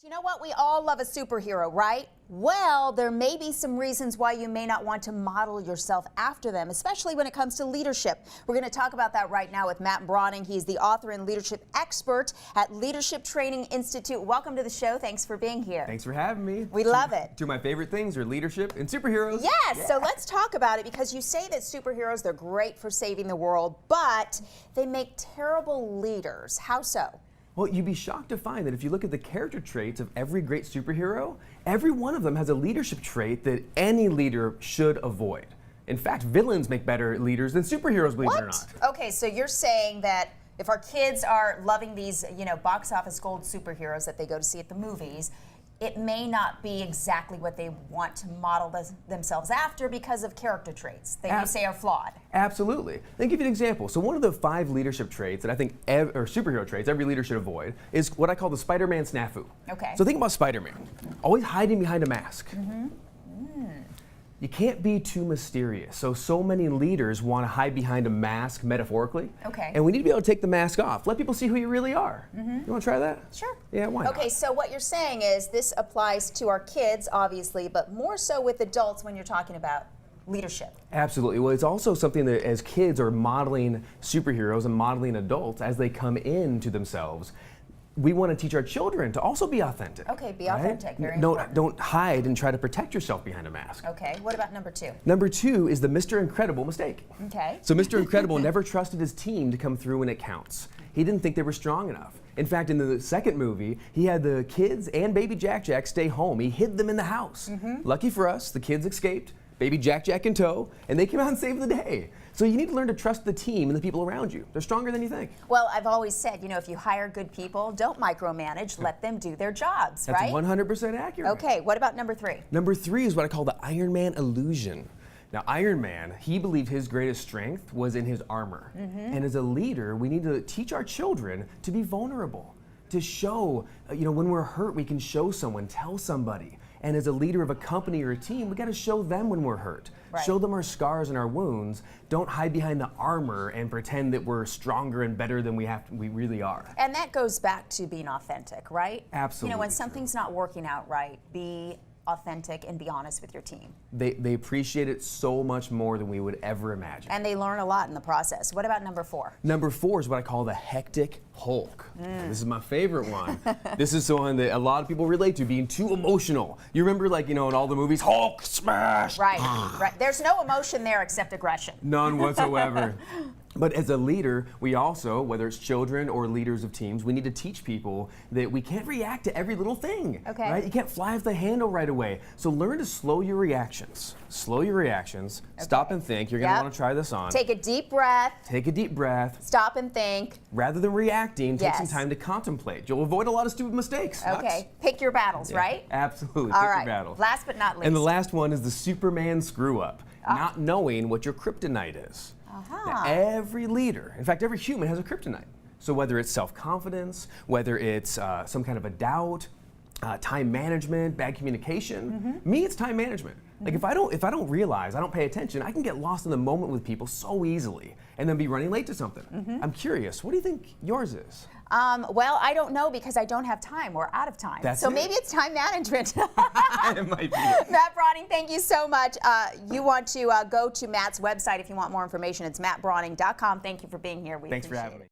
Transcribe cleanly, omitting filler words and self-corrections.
You know what? We all love a superhero, right? Well, there may be some reasons why you may not want to model yourself after them, especially when it comes to leadership. We're going to talk about that right now with Matt Brauning. He's the author and leadership expert at Leadership Training Institute. Welcome to the show. Thanks for being here. Thanks for having me. We love it. Two of my favorite things are leadership and superheroes. Yes, so let's talk about it, because you say that superheroes, they're great for saving the world, but they make terrible leaders. How so? Well, you'd be shocked to find that if you look at the character traits of every great superhero, every one of them has a leadership trait that any leader should avoid. In fact, villains make better leaders than superheroes, believe it or not. Okay, so you're saying that if our kids are loving these, box office gold superheroes that they go to see at the movies, it may not be exactly what they want to model themselves after because of character traits that you say are flawed. Absolutely. Let me give you an example. So one of the 5 leadership traits that I think, or superhero traits, every leader should avoid is what I call the Spider-Man Snafu. Okay. So think about Spider-Man, always hiding behind a mask. You can't be too mysterious. So many leaders want to hide behind a mask metaphorically. Okay. And we need to be able to take the mask off. Let people see who you really are. You want to try that? Sure. Yeah, why not? Okay, so what you're saying is this applies to our kids, obviously, but more so with adults when you're talking about leadership. Absolutely. Well, it's also something that as kids are modeling superheroes and modeling adults as they come into themselves, we want to teach our children to also be authentic. Okay, be authentic. Very important. Don't hide and try to protect yourself behind a mask. Okay, what about number 2? Number 2 is the Mr. Incredible mistake. Okay. So Mr. Incredible never trusted his team to come through when it counts. He didn't think they were strong enough. In fact, in the second movie, he had the kids and baby Jack stay home. He hid them in the house. Lucky for us, the kids escaped, baby Jack in tow, and they came out and saved the day. So you need to learn to trust the team and the people around you. They're stronger than you think. Well, I've always said, if you hire good people, don't micromanage, let them do their jobs, That's right? 100% accurate. Okay, what about number 3? Number 3 is what I call the Ironman Illusion. Now, Iron Man, he believed his greatest strength was in his armor. And as a leader, we need to teach our children to be vulnerable, to show, when we're hurt, we can show someone, tell somebody. And as a leader of a company or a team, we got to show them when we're hurt. Right. Show them our scars and our wounds. Don't hide behind the armor and pretend that we're stronger and better than we really are. And that goes back to being authentic, right? Absolutely. When something's not working out right, be authentic and be honest with your team. They appreciate it so much more than we would ever imagine. And they learn a lot in the process. What about number 4? Number 4 is what I call the hectic Hulk. This is my favorite one. This is the one that a lot of people relate to, being too emotional. You remember, in all the movies, Hulk smash! Right, right. There's no emotion there except aggression. None whatsoever. But as a leader, we also, whether it's children or leaders of teams, we need to teach people that we can't react to every little thing. Okay. Right? You can't fly off the handle right away. So learn to slow your reactions. Slow your reactions. Okay. Stop and think. You're going to want to try this on. Take a deep breath. Take a deep breath. Stop and think. Rather than reacting, take some time to contemplate. You'll avoid a lot of stupid mistakes. Okay. Pick your battles, right? Absolutely. All Pick right. your battles. Last but not least. And the last one is the Superman screw up. Not knowing what your kryptonite is. Now, every leader, in fact, every human has a kryptonite. So whether it's self-confidence, whether it's some kind of a doubt, time management, bad communication, me, it's time management. Like if I don't realize, I don't pay attention, I can get lost in the moment with people so easily and then be running late to something. I'm curious, what do you think yours is? Well, I don't know, because I don't have time. We're out of time. So maybe it's time management. It might be. Matt Brauning, thank you so much. You want to go to Matt's website if you want more information. It's mattbrauning.com. Thank you for being here. Thanks for having me.